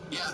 Yeah.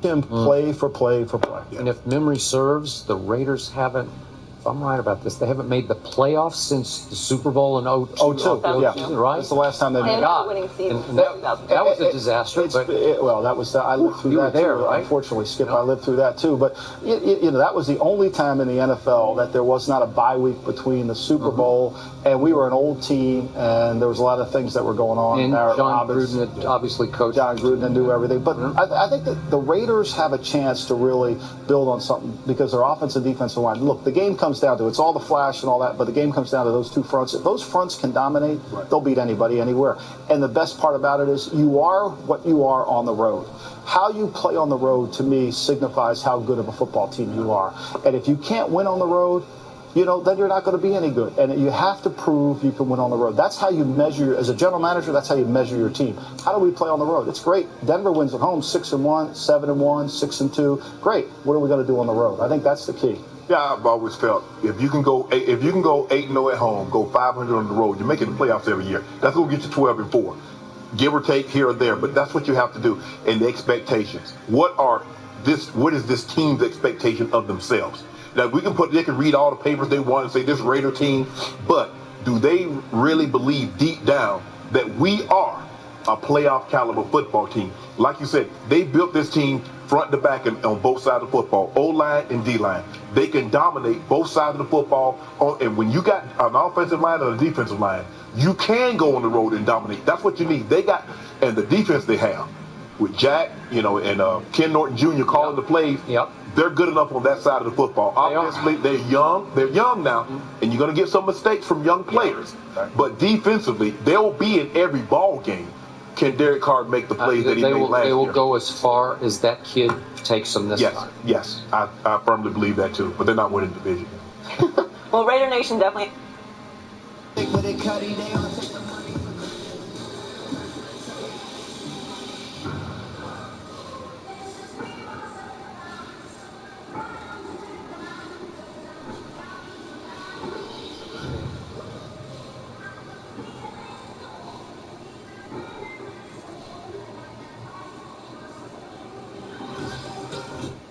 Him play for play for play. And if memory serves, the Raiders haven't, if I'm right about this, they haven't made the playoffs since the Super Bowl in 02. Yeah, season, right? That's the last time they made it. Winning season. And that was a disaster. Well, that was I lived through you that were there, too. right? Unfortunately, Skip, I lived through that too. But you know, that was the only time in the NFL that there was not a bye week between the Super Bowl, and we were an old team, and there was a lot of things that were going on. And John Gruden had obviously coached. John Gruden knew everything. But I think that the Raiders have a chance to really build on something because their offensive and defensive line. Look, the game comes down to it's all the flash and all that, but the game comes down to those two fronts. If those fronts can dominate, they'll beat anybody anywhere. And the best part about it is you are what you are on the road. How you play on the road, to me, signifies how good of a football team you are. And if you can't win on the road, you know, then you're not going to be any good. And you have to prove you can win on the road. That's how you measure, as a general manager, that's how you measure your team. How do we play on the road? It's great. Denver wins at home 6-1, 7-1, 6-2. Great. What are we going to do on the road? I think that's the key. Yeah, I've always felt if you can go 8-0 at home, go 500 on the road, you're making the playoffs every year. That's going to get you 12-4, give or take here or there. But that's what you have to do. And the expectations. What is this team's expectation of themselves? Now they can read all the papers they want and say this Raider team, but do they really believe deep down that we are a playoff caliber football team? Like you said, they built this team front to back and on both sides of the football, O-line and D-line. They can dominate both sides of the football. And when you got an offensive line and a defensive line, you can go on the road and dominate. That's what you need. They got, and the defense they have with Jack, and Ken Norton Jr. calling the plays. Yep. they're good enough on that side of the football. Offensively, they're young. They're young now, and you're going to get some mistakes from young players. But defensively, they'll be in every ball game. Can Derek Carr make the plays that he made last year? They will go as far as that kid takes them this time. Yes. I firmly believe that, too. But they're not winning the division. Well, Raider Nation definitely.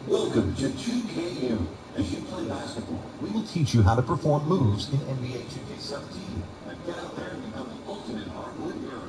Welcome to 2KU. As you play basketball, we will teach you how to perform moves in NBA 2K17. And get out there and become the ultimate hardwood hero.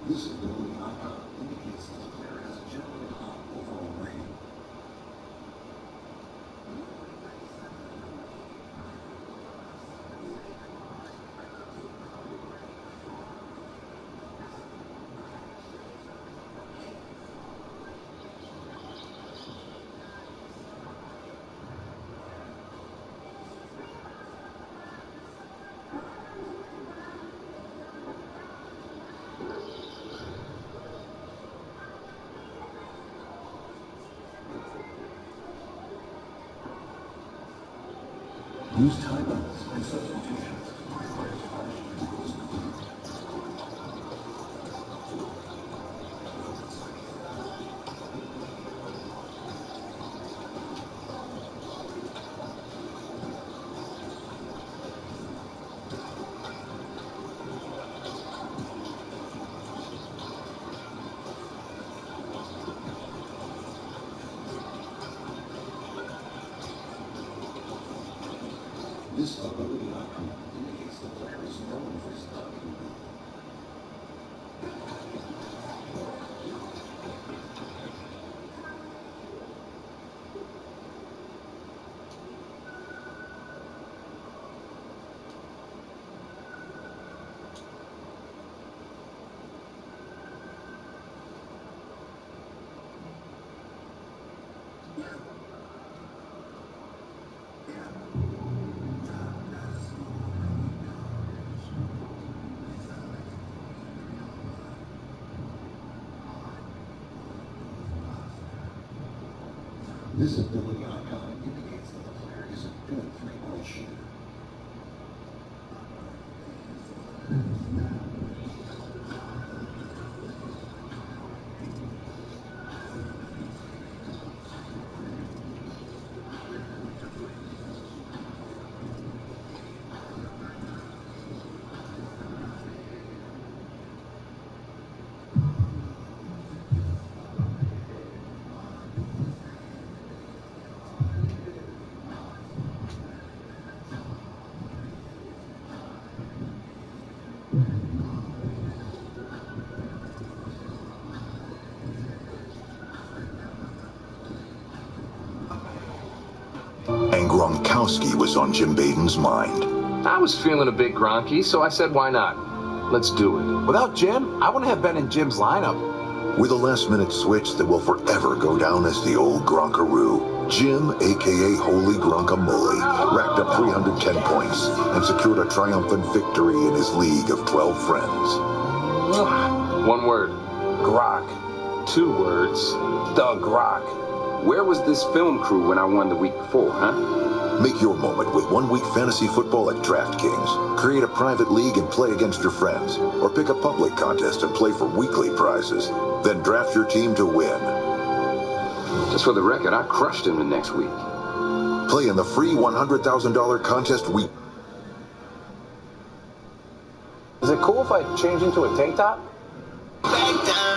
This ability icon indicates that the player has a generally high overall rating. Use timeouts and substitutions. This ability icon indicates the player is known for his dunking ability. This ability icon indicates that the player is a good three-point shooter. And Gronkowski was on Jim Baden's mind. I was feeling a bit Gronky, so I said, why not? Let's do it. Without Jim, I wouldn't have been in Jim's lineup. With a last-minute switch that will forever go down as the old Gronkaroo, Jim, a.k.a. Holy Gronkamole, racked up 310 points and secured a triumphant victory in his league of 12 friends. One word. Grok. 2 words. The Grok. Where was this film crew when I won the week before, huh? Make your moment with 1 week fantasy football at DraftKings. Create a private league and play against your friends, or pick a public contest and play for weekly prizes. Then draft your team to win. Just for the record, I crushed him the next week. Play in the free $100,000 contest week. Is it cool if I change into a tank top? Back down.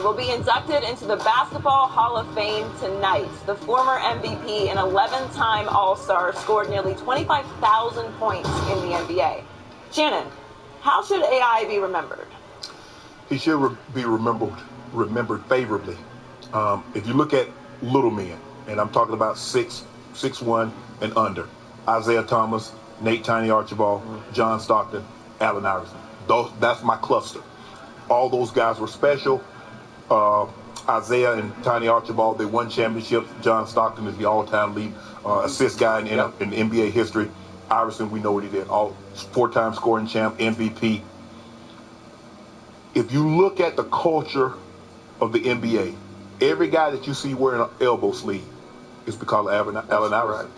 Will be inducted into the Basketball Hall of Fame tonight. The former MVP and 11-time All-Star scored nearly 25,000 points in the NBA. Shannon, how should AI be remembered? He should be remembered favorably. If you look at little men, and I'm talking about 6'1" and under, Isaiah Thomas, Nate Tiny Archibald, John Stockton, Allen Iverson. That's my cluster. All those guys were special. Isaiah and Tiny Archibald, they won championships. John Stockton is the all-time lead assist guy in NBA history. Iverson, we know what he did. All 4-time scoring champ, MVP. If you look at the culture of the NBA, every guy that you see wearing an elbow sleeve is because of Allen Iverson.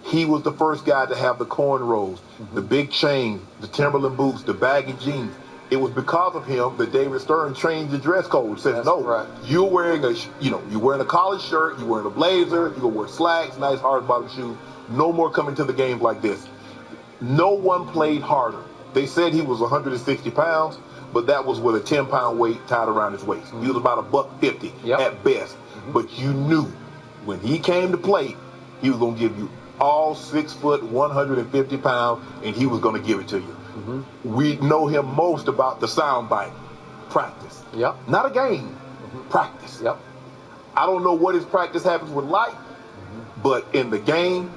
He was the first guy to have the cornrows, the big chain, the Timberland boots, the baggy jeans. It was because of him that David Stern changed the dress code. Said, you're wearing you're wearing a collared shirt, you're wearing a blazer, you're gonna wear slacks, nice hard bottom shoes. No more coming to the game like this. No one played harder. They said he was 160 pounds, but that was with a 10-pound weight tied around his waist. He was about $150 at best. But you knew when he came to play, he was gonna give you all 6 foot, 150 pounds, and he was gonna give it to you. We know him most about the soundbite, practice. Not a game, practice. I don't know what his practice habits were like, but in the game,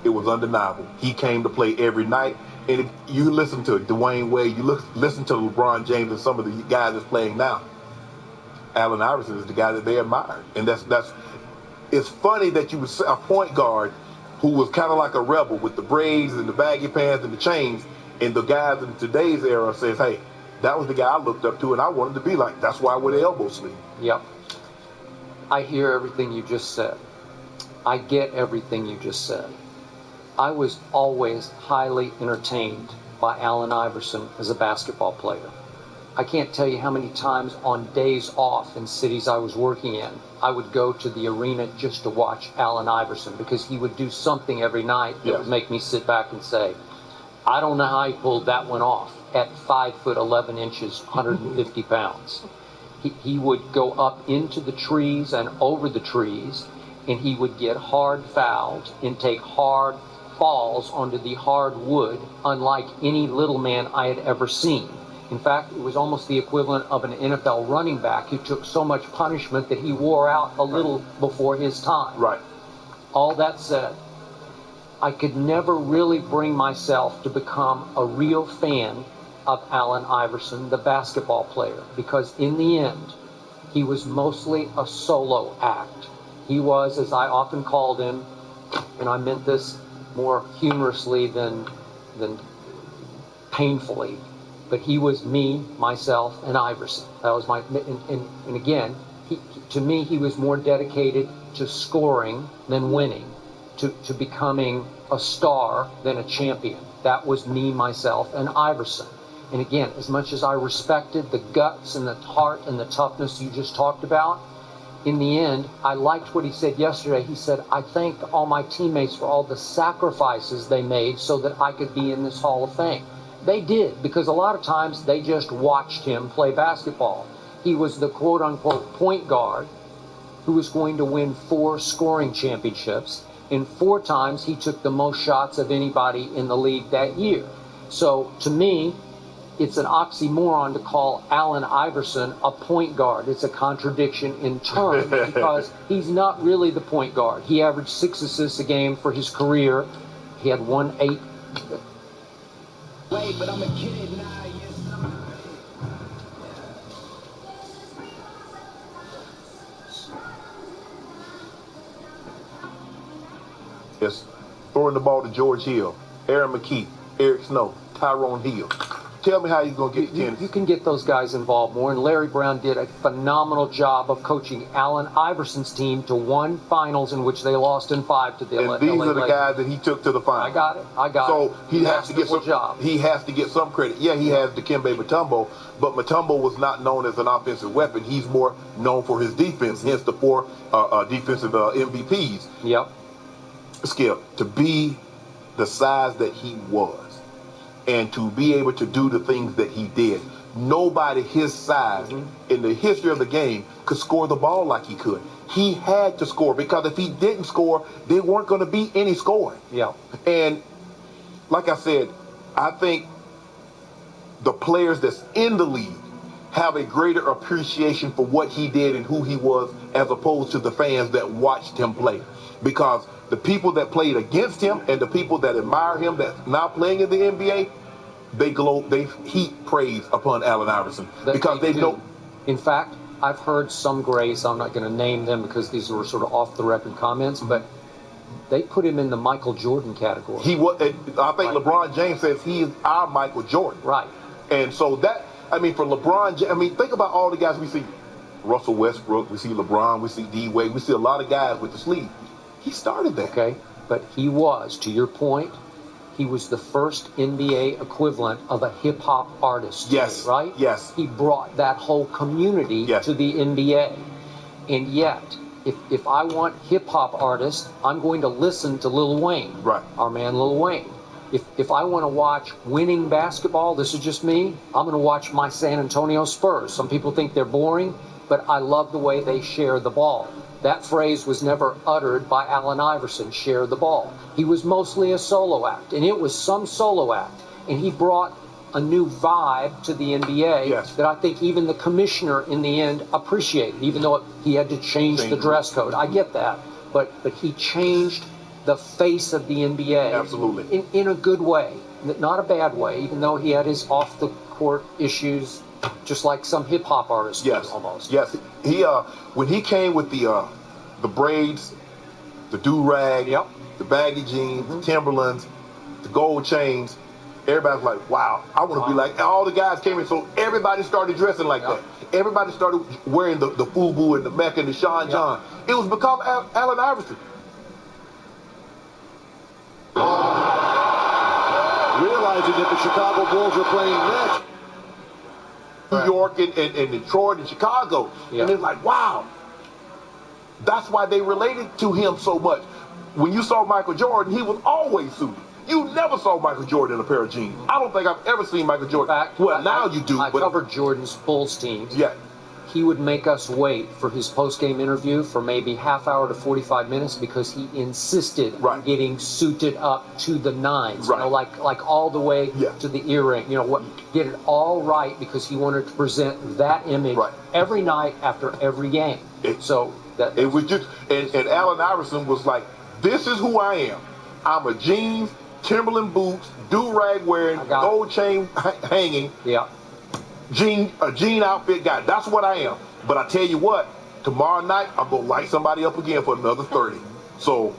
it was undeniable. He came to play every night, and if you listen to Dwayne Wade, you listen to LeBron James and some of the guys that's playing now. Allen Iverson is the guy that they admired, and it's funny that you would say a point guard who was kind of like a rebel with the braids and the baggy pants and the chains. And the guys in today's era says, hey, that was the guy I looked up to and I wanted to be like. That's why I wear the elbow sleeve. I hear everything you just said. I get everything you just said. I was always highly entertained by Allen Iverson as a basketball player. I can't tell you how many times on days off in cities I was working in, I would go to the arena just to watch Allen Iverson because he would do something every night that would make me sit back and say, I don't know how he pulled that one off at 5 foot 11 inches, 150 pounds. He would go up into the trees and over the trees, and he would get hard fouled and take hard falls onto the hard wood, unlike any little man I had ever seen. In fact, it was almost the equivalent of an NFL running back who took so much punishment that he wore out a little before his time. All that said, I could never really bring myself to become a real fan of Allen Iverson, the basketball player, because in the end, he was mostly a solo act. He was, as I often called him, and I meant this more humorously than painfully, but he was me, myself, and Iverson. That was my, and again, to me, he was more dedicated to scoring than winning. To becoming a star than a champion. That was me, myself, and Iverson. And again, as much as I respected the guts and the heart and the toughness you just talked about, in the end, I liked what he said yesterday. He said, I thank all my teammates for all the sacrifices they made so that I could be in this Hall of Fame. They did, because a lot of times they just watched him play basketball. He was the quote-unquote point guard who was going to win 4 scoring championships. And 4 times he took the most shots of anybody in the league that year. So to me, it's an oxymoron to call Allen Iverson a point guard. It's a contradiction in terms because he's not really the point guard. He averaged 6 assists a game for his career. He had 1-8. Wait, but I'm a kid now. Yes, throwing the ball to George Hill, Aaron McKee, Eric Snow, Tyrone Hill. Tell me how he's going to get You can get those guys involved more, and Larry Brown did a phenomenal job of coaching Allen Iverson's team to 1 finals in which they lost in 5 to the LA. And these are the guys that he took to the finals. I got it. So he has to get some job. He has to get some credit. Yeah, he has Dikembe Mutombo, but Mutombo was not known as an offensive weapon. He's more known for his defense, hence the 4 defensive MVPs. Yep. Skip, to be the size that he was and to be able to do the things that he did, nobody his size in the history of the game could score the ball like he could. He had to score, because if he didn't score, there weren't going to be any scoring. Yeah. And like I said, I think the players that's in the league have a greater appreciation for what he did and who he was, as opposed to the fans that watched him play. Because the people that played against him and the people that admire him that's now playing in the NBA, they heap praise upon Allen Iverson, because they know. In fact, I've heard some grace. I'm not going to name them because these were sort of off the record comments, but they put him in the Michael Jordan category. He was. I think LeBron James says he is our Michael Jordan. Right. And so that, I mean, for LeBron James, I mean, think about all the guys we see. Russell Westbrook, we see LeBron, we see D-Wade, we see a lot of guys with the sleeve. He started that. Okay, but he was, to your point, he was the first NBA equivalent of a hip-hop artist. Yes. Right? Yes. He brought that whole community to the NBA. And yet, if I want hip-hop artists, I'm going to listen to Lil Wayne. Right. Our man Lil Wayne. If I want to watch winning basketball, this is just me, I'm going to watch my San Antonio Spurs. Some people think they're boring, but I love the way they share the ball. That phrase was never uttered by Allen Iverson, share the ball. He was mostly a solo act, and it was some solo act. And he brought a new vibe to the NBA that I think even the commissioner in the end appreciated, even though he had to change the dress code. I get that. But he changed the face of the NBA. Absolutely. In a good way, not a bad way, even though he had his off-the-court issues, just like some hip-hop artists do, almost. Yes. He when he came with the braids, the do-rag, the baggy jeans, the Timberlands, the gold chains, everybody's like, wow, I want to be like, all the guys came in, so everybody started dressing like that. Everybody started wearing the FUBU and the Mecca and the Sean John. It was because Allen Iverson. Realizing that the Chicago Bulls were playing next. New York and Detroit and Chicago. And it's like, wow. That's why they related to him so much. When you saw Michael Jordan, he was always suited. You never saw Michael Jordan in a pair of jeans. I don't think I've ever seen Michael Jordan. In fact, well, now you do. I covered Jordan's Bulls teams. Yeah. He would make us wait for his post-game interview for maybe half hour to 45 minutes because he insisted on getting suited up to the nines, you know, like all the way to the earring. You know, get it all right because he wanted to present that image every night after every game. It was just, and Allen Iverson was like, "This is who I am. I'm a jeans, Timberland boots, do-rag wearing, gold chain hanging." A jean outfit guy. That's what I am. But I tell you what, tomorrow night I'm gonna light somebody up again for another 30. So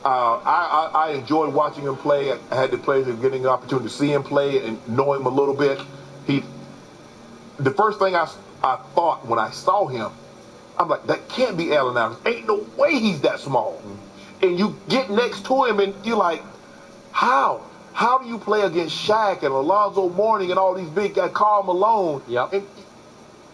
I enjoyed watching him play. I had the pleasure of getting the opportunity to see him play and know him a little bit. The first thing I thought when I saw him, I'm like, that can't be Allen Iverson. Ain't no way he's that small. And you get next to him and you're like, how? How do you play against Shaq and Alonzo Mourning and all these big guys, Karl Malone? And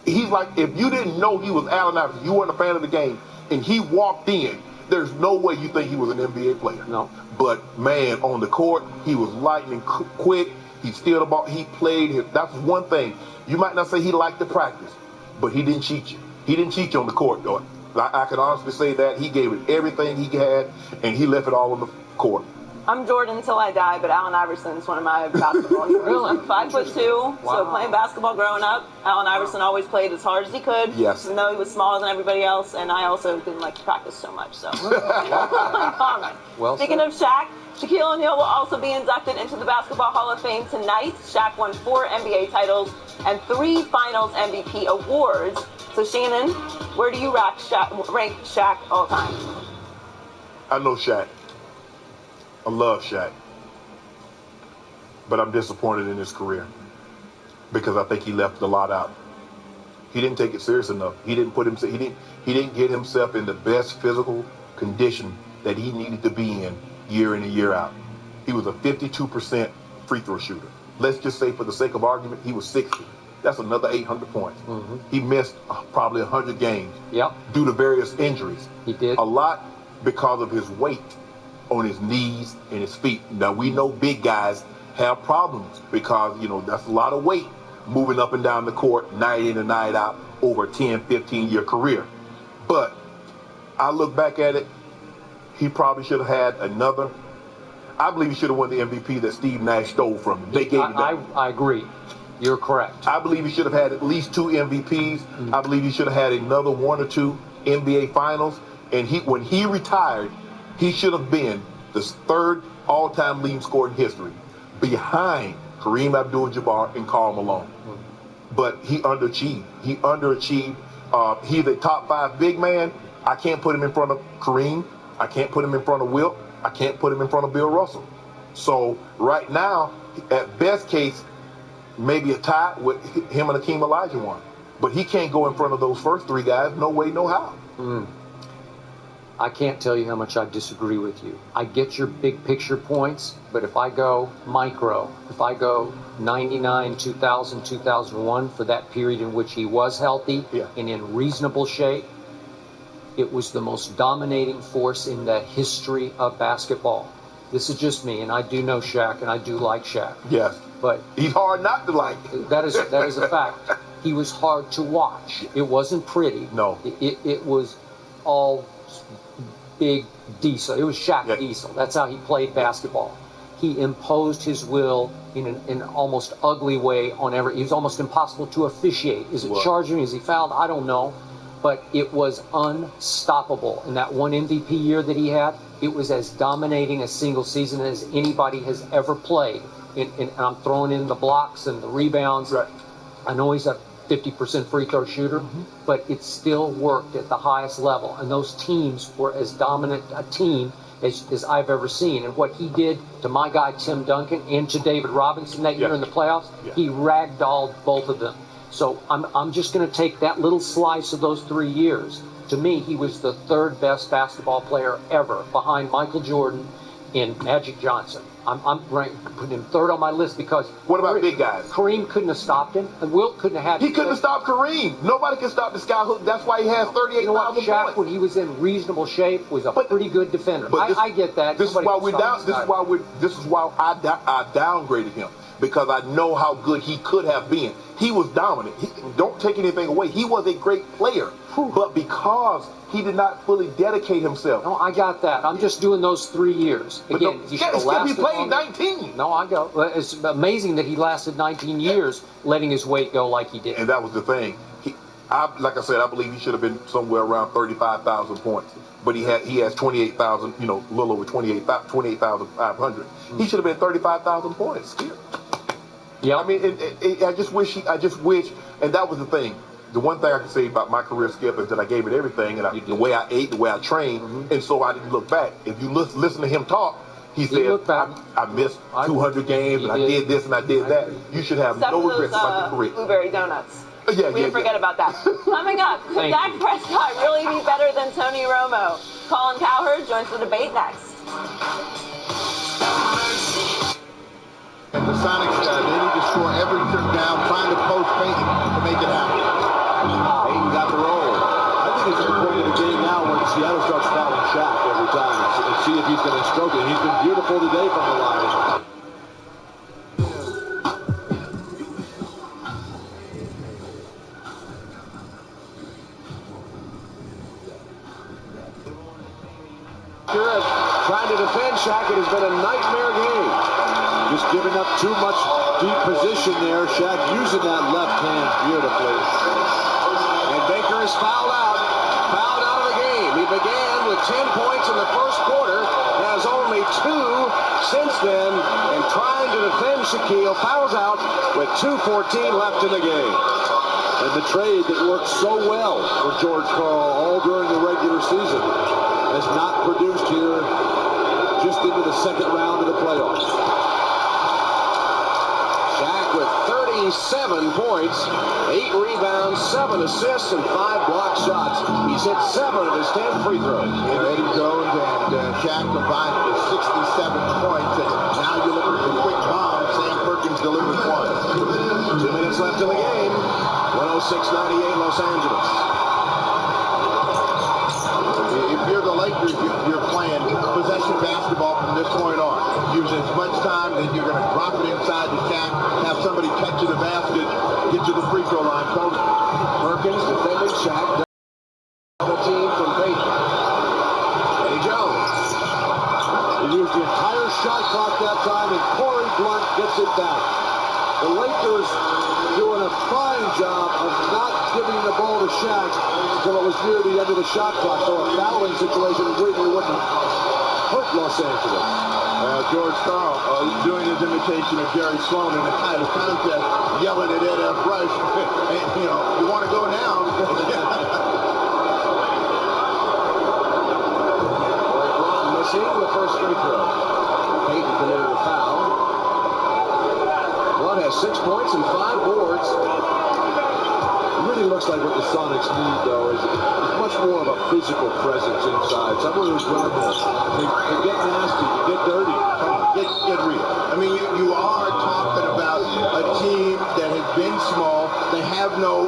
he's like, if you didn't know he was Allen Iverson, you weren't a fan of the game, and he walked in, there's no way you think he was an NBA player. No. But, man, on the court, he was lightning quick. He stealed the ball. He played. That's one thing. You might not say he liked to practice, but he didn't cheat you. He didn't cheat you on the court, though. I can honestly say that. He gave it everything he had, and he left it all on the court. I'm Jordan till I die, but Allen Iverson's one of my basketball heroes. I'm 5'2", so playing basketball growing up, Allen Iverson always played as hard as he could, even though he was smaller than everybody else, and I also didn't like to practice so much. So, Speaking of Shaq, Shaquille O'Neal will also be inducted into the Basketball Hall of Fame tonight. Shaq won 4 NBA titles and 3 Finals MVP awards. So, Shannon, where do you rank Shaq all time? I know Shaq. I love Shaq, but I'm disappointed in his career. because I think he left a lot out. He didn't take it serious enough. He didn't get himself in the best physical condition that he needed to be in and year out. He was a 52% free throw shooter. Let's just say, for the sake of argument, he was 60. That's another 800 points. Mm-hmm. He missed probably 100 games due to various injuries. He did. A lot because of his weight on his knees and his feet. Now, we know big guys have problems because, that's a lot of weight moving up and down the court night in and night out over a 10, 15-year career. But I look back at it, he probably should have had another. I believe he should have won the MVP that Steve Nash stole from him. They gave him that. I agree. You're correct. I believe he should have had at least 2 MVPs. Mm-hmm. I believe he should have had another 1 or 2 NBA Finals. And when he retired, he should have been the 3rd all-time leading scorer in history, behind Kareem Abdul-Jabbar and Karl Malone. Mm-hmm. But he underachieved. He's a top 5 big man. I can't put him in front of Kareem. I can't put him in front of Wilt. I can't put him in front of Bill Russell. So right now, at best case, maybe a tie with him and Hakeem Olajuwon. But he can't go in front of those first 3 guys. No way, no how. I can't tell you how much I disagree with you. I get your big picture points, but if I go micro, if I go 99, 2000, 2001, for that period in which he was healthy and in reasonable shape, it was the most dominating force in the history of basketball. This is just me, and I do know Shaq, and I do like Shaq. Yes. But he's hard not to like. That is a fact. He was hard to watch. It wasn't pretty. No. It was all big diesel. It was Shaq Diesel. That's how he played basketball. He imposed his will in an almost ugly way on he was almost impossible to officiate. Is it charging? Is he fouled? I don't know. But it was unstoppable. In that one MVP year that he had, it was as dominating a single season as anybody has ever played. And I'm throwing in the blocks and the rebounds. Right. I know he's a 50% free throw shooter, but it still worked at the highest level. And those teams were as dominant a team as I've ever seen. And what he did to my guy Tim Duncan and to David Robinson that year in the playoffs, he ragdolled both of them. So I'm just going to take that little slice of those 3 years. To me, he was the 3rd best basketball player ever, behind Michael Jordan and Magic Johnson. I'm putting him 3rd on my list because... What about big guys? Kareem couldn't have stopped him, and Wilt couldn't have had... He couldn't have stopped Kareem. Nobody can stop the skyhook. That's why he has 38,000 points. Shaq, when he was in reasonable shape, was a pretty good defender. I get that. This is why I downgraded him, because I know how good he could have been. He was dominant. Don't take anything away. He was a great player, but because he did not fully dedicate himself. No, I got that. I'm just doing those 3 years. Again, he played 19. No, I go. It's amazing that he lasted 19 years letting his weight go like he did. And that was the thing. Like I said, I believe he should have been somewhere around 35,000 points. But he has 28,000, a little over 28,500. He should have been 35,000 points still. Yeah. I mean, I just wish, and that was the thing. The one thing I can say about my career, Skip, is that I gave it everything, and the way I ate, the way I trained, and so I didn't look back. If you listen to him talk, he said, I missed 200 games, and I did this and I did that. You should have no regrets about your career. Blueberry donuts. We didn't forget about that. Coming up, could Dak Prescott really be better than Tony Romo? Colin Cowherd joins the debate next. And the Sonics, they need to score every trip down, trying to post Peyton to make it happen. Peyton got the roll. I think it's the point of the game now when Seattle starts fouling Shaq every time and see if he's going to stroke it. He's been beautiful today from the line. Trying to defend Shaq, it has been a nightmare game. Just giving up too much deep position there. Shaq using that left hand beautifully. And Baker is fouled out of the game. He began with 10 points in the first quarter, has only 2 since then, and trying to defend Shaquille, fouls out with 2:14 left in the game. And the trade that worked so well for George Karl all during the regular season has not produced here just into the second round of the playoffs. Shaq with 39 27 points, 8 rebounds, 7 assists, and 5 block shots. He's hit 7 of his 10 free throws. Eddie Jones and Shaq combined for 67 points, and now you're looking for quick bombs. Sam Perkins delivers one. 2 minutes left in the game. 106-98 Los Angeles. If you're the Lakers, you're playing possession basketball from this point on. Use as much time, then you're going to drop it inside the Shaq, have somebody catch you the basket, get to the free throw line. Perkins defending Shaq. Double team from Payton. Eddie Jones. He used the entire shot clock that time, and Corey Blunt gets it back. The Lakers doing a fine job of not giving the ball to Shaq until it was near the end of the shot clock. So a fouling situation really wouldn't hurt Los Angeles. George Karl doing his imitation of Jerry Sloan in the title contest, yelling at Ed F. Rush, and, you want to go down. Missing the first free throw. Payton committed a foul. Blunt has 6 points and 5 boards. It really looks like what the Sonics need, though, is much more of a physical presence inside. Someone who's going to get nasty, to get dirty. Come on, get real. I mean, you are talking about a team that has been small. They have no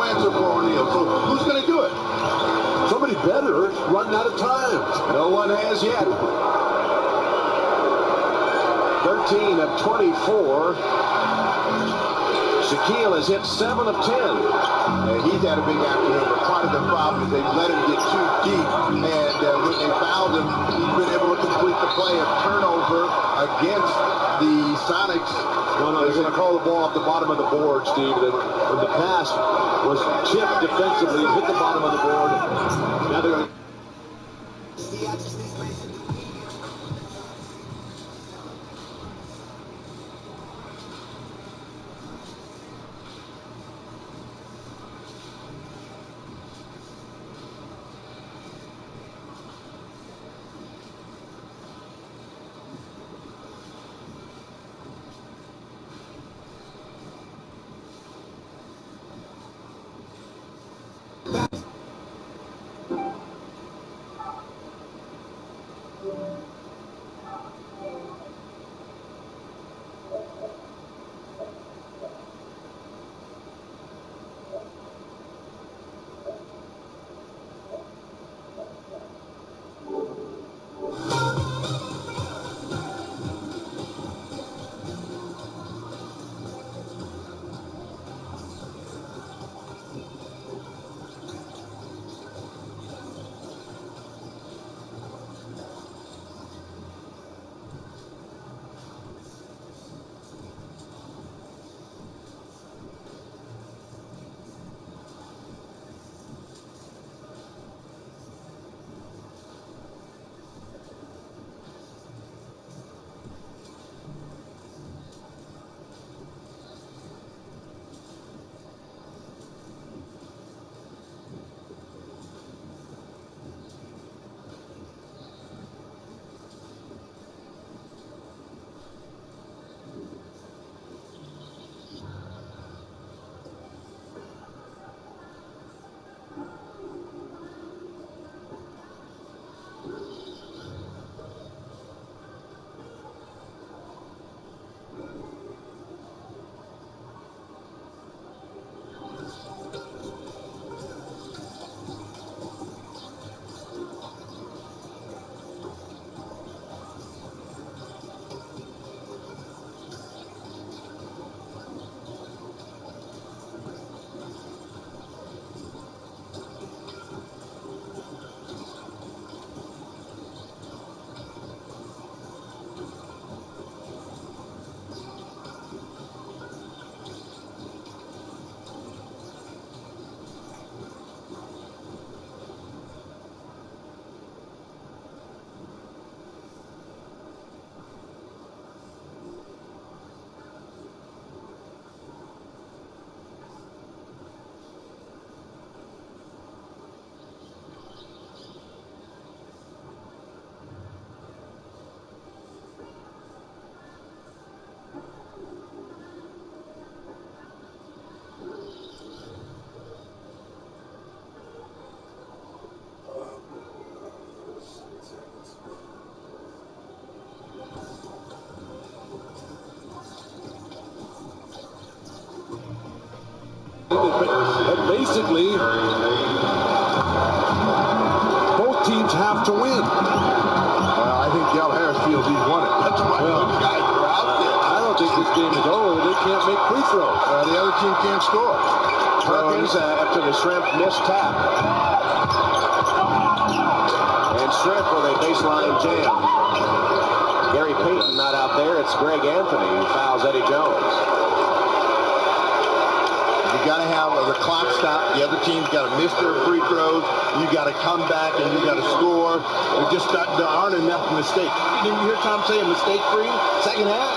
answer for O'Neal. So who's going to do it? Somebody better. It's running out of time. No one has yet. 13 of 24. Shaquille has hit 7 of 10. And he's had a big afternoon, but part of the problem is they let him get too deep. And when they fouled him, he's been able to complete the play. A turnover against the Sonics. No, he's going to call the ball off the bottom of the board, Steve. When the pass was chipped defensively and hit the bottom of the board. Now they're going to... And basically, both teams have to win. Well, I think Del Harris feels he's won it. That's why those guys are out there. I don't think this game is over. They can't make free throws. The other team can't score. Perkins after the Shrimp missed tap. And Shrimp with a baseline jam. Gary Payton not out there. It's Greg Anthony who fouls Eddie Jones. You got to have the clock stop. The other team's got to miss their free throws. You got to come back and you got to score. There aren't enough mistakes. Didn't you hear Tom say a mistake-free second half?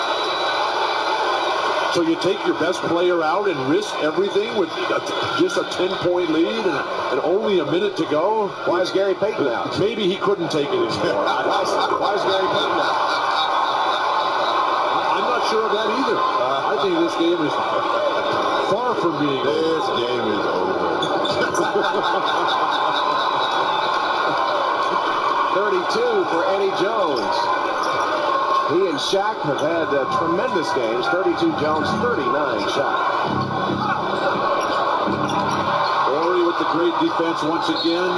So you take your best player out and risk everything with just a 10-point lead and only a minute to go? Why is Gary Payton out? Maybe he couldn't take it anymore. Why is Gary Payton out? I'm not sure of that either. I think this game is far from being over. This game is over. 32 for Eddie Jones. He and Shaq have had tremendous games. 32 Jones, 39 Shaq. Horry with the great defense once again.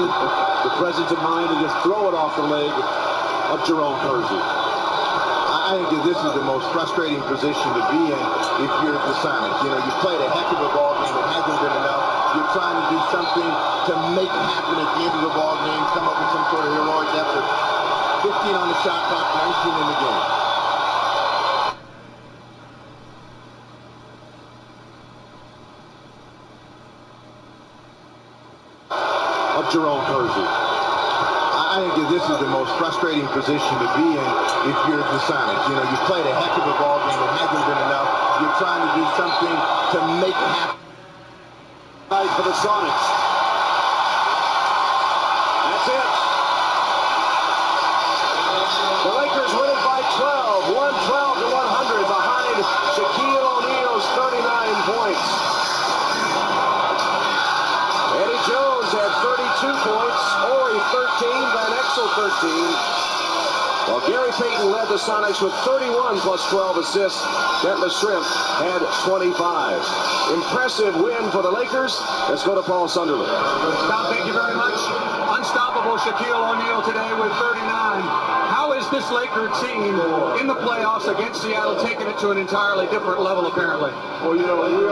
The presence of mind to just throw it off the leg of Jerome Kersey. I think that this is the most frustrating position to be in if you're the Sonics. You know, you played a heck of a ball game. It hasn't been enough. You're trying to do something to make it happen at the end of the ball game, come up with some sort of heroic effort. 15 on the shot clock, 19 in the game. Of Jerome Kersey. I think that this is the most frustrating position to be in if you're the Sonics. You know, you played a heck of a ball game. It hasn't been enough. You're trying to do something to make it happen. For the Sonics. That's it. The Lakers win it by 12. 112 to 100 behind Shaquille O'Neal's 39 points. Eddie Jones had 32 points. Horry 13. Van Exel 13. While Gary Payton led the Sonics with 31 plus 12 assists, Dentless Shrimp had 25. Impressive win for the Lakers. Let's go to Paul Sunderland. Tom, thank you very much. Unstoppable Shaquille O'Neal today with 39. How is this Laker team in the playoffs against Seattle taking it to an entirely different level, apparently? Well, you know, we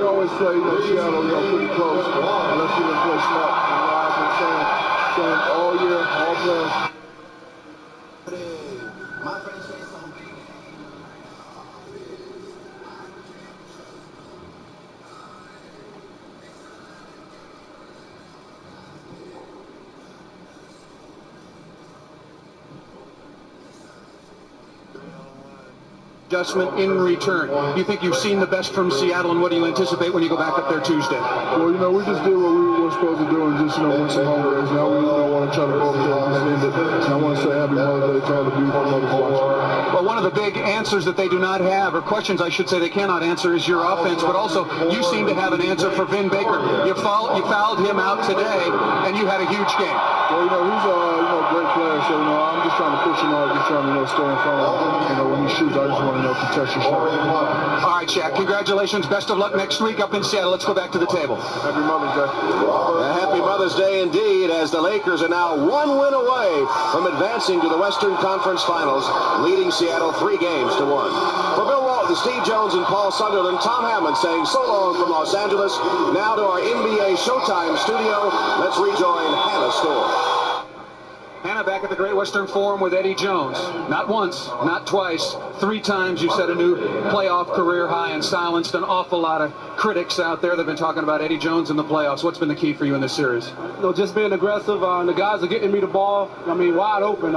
always play, Seattle, pretty close, unless you didn't play smart. I've been saying all year, all players. Adjustment in return. Do you think you've seen the best from Seattle, and what do you anticipate when you go back up there Tuesday? Well, you know, we just did what we were supposed to do and just, win some home games. Now we want to try to go up there and end it. And I want to say happy Mother's Day to all the beautiful mothers watching. Well, one of the big answers that they do not have, or questions I should say they cannot answer, is your offense, but also you seem to have an answer for Vin Baker. You fouled him out today, and you had a huge game. Well, he's a great player, so, I'm just trying to push him out, just trying to, stay in front of him. When he shoots, I just want to contest your shot. All right, Shaq, congratulations. Best of luck next week up in Seattle. Let's go back to the table. Happy Mother's Day. Happy Mother's Day indeed, as the Lakers are now one win away from advancing to the Western Conference Finals, leading Seattle 3 games to 1. For Bill Walton, Steve Jones, and Paul Sunderland, Tom Hammond saying so long from Los Angeles. Now to our NBA Showtime studio. Let's rejoin Hannah Storr. Hannah, back at the Great Western Forum with Eddie Jones. Not once, not twice, 3 times you set a new playoff career high and silenced an awful lot of critics out there that have been talking about Eddie Jones in the playoffs. What's been the key for you in this series? Just being aggressive. The guys are getting me the ball, wide open.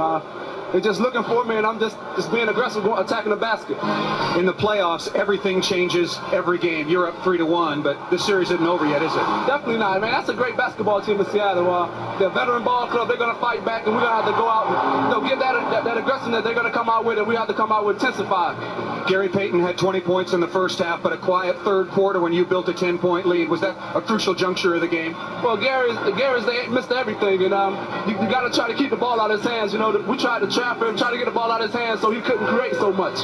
They're just looking for me, and I'm just being aggressive, attacking the basket. In the playoffs, everything changes every game. You're up 3-1, but this series isn't over yet, is it? Definitely not, man. That's a great basketball team in Seattle. They're a veteran ball club. They're going to fight back, and we're going to have to go out and get that aggressiveness they're going to come out with, and we have to come out with intensified. Gary Payton had 20 points in the first half, but a quiet third quarter when you built a 10-point lead. Was that a crucial juncture of the game? Well, Gary's missed everything, and you got to try to keep the ball out of his hands. We tried to trap him, try to get the ball out of his hands so he couldn't create so much.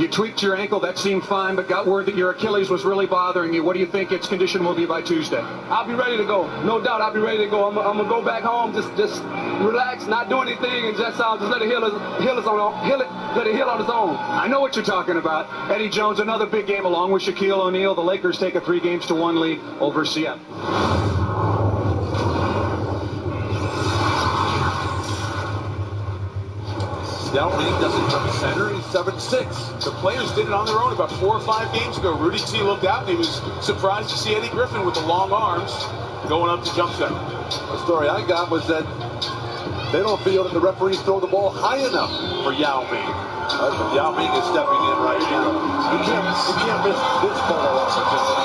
You tweaked your ankle. That seemed fine, but got word that your Achilles was really bothering you. What do you think its condition will be by Tuesday? I'll be ready to go. No doubt I'll be ready to go. I'm going to go back home, just relax, not do anything, and just let it heal on its own. I know what you're talking about. Eddie Jones, another big game along with Shaquille O'Neal. The Lakers take a 3-1 lead over Seattle. Yao Ming doesn't jump center. He's 7'6". The players did it on their own about 4 or 5 games ago. Rudy T looked out and he was surprised to see Eddie Griffin with the long arms going up to jump center. The story I got was that they don't feel that the referees throw the ball high enough for Yao Ming. Yao Ming is stepping in right now. You can't miss this photo opportunity.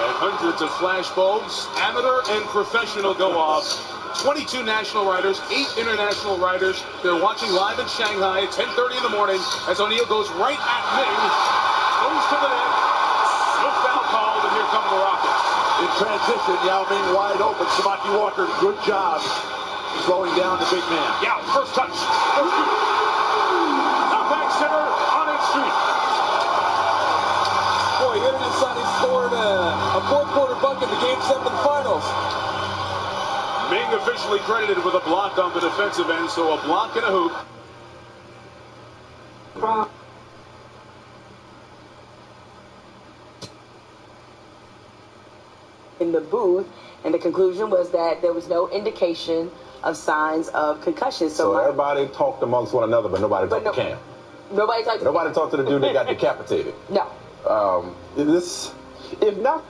And hundreds of flash bulbs, amateur and professional, go off. 22 national riders, 8 international riders. They're watching live in Shanghai at 10:30 in the morning as O'Neal goes right at Ming. Goes to the net. No foul called, and here come the Rockets. In transition, Yao Ming wide open. Samaki Walker, good job slowing down the big man. Yeah, first touch. Knockback center on its street. Boy, here it is, Sonny scored a fourth-quarter bucket in the Game 7 finals. Ming officially credited with a block on the defensive end, so a block and a hoop. In the booth, and the conclusion was that there was no indication of signs of concussion. So everybody talked amongst one another, but nobody talked to Cam. Nobody talked to the dude that got decapitated. No. If not.